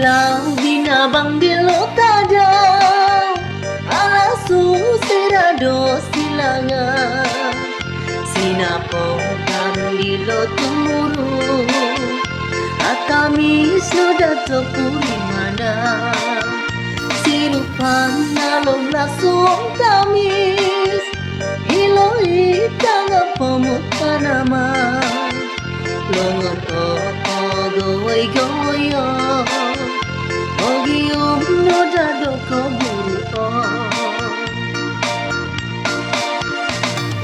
Kinilang binabang dilotada alasu serado silangan sinapo dan dilo tumuru akami sudah tepuri mana sirupan nalong lasung tamis hiloi tanga pemutanama longon goy goyo ogium no dado koburu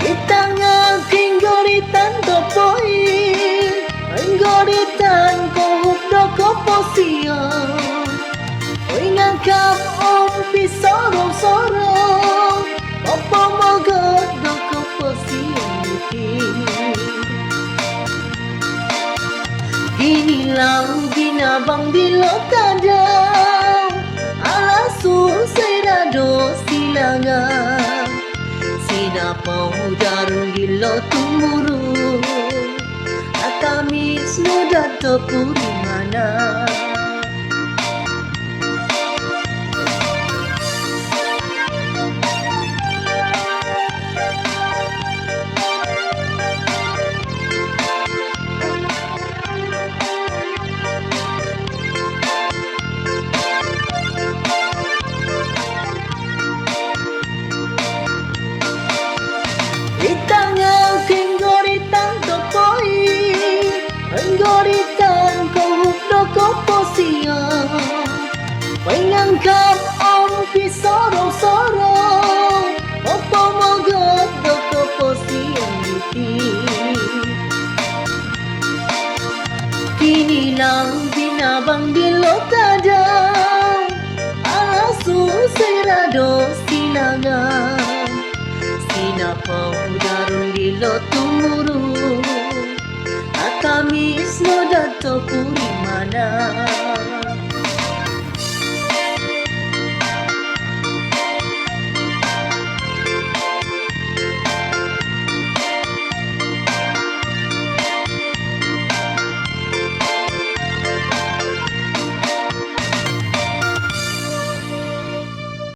itanga Koingoritan topoi Koingoritan Kohup do Koposion oi ngangkap pisoro soro opo mogot do Koposion Kinilang binabang dilotada alasu serado silangan sinapau darun dilo tumuru akamis no dato puri mana Itanga Koingoritan topoi Koingoritan Kohup do Koposion oi ngangkap pisoro-soro opo mogot do Koposion Kinilang binabang dilotada alasu serado silangan sinapau darun dilo tumuru akamis no dato puri mana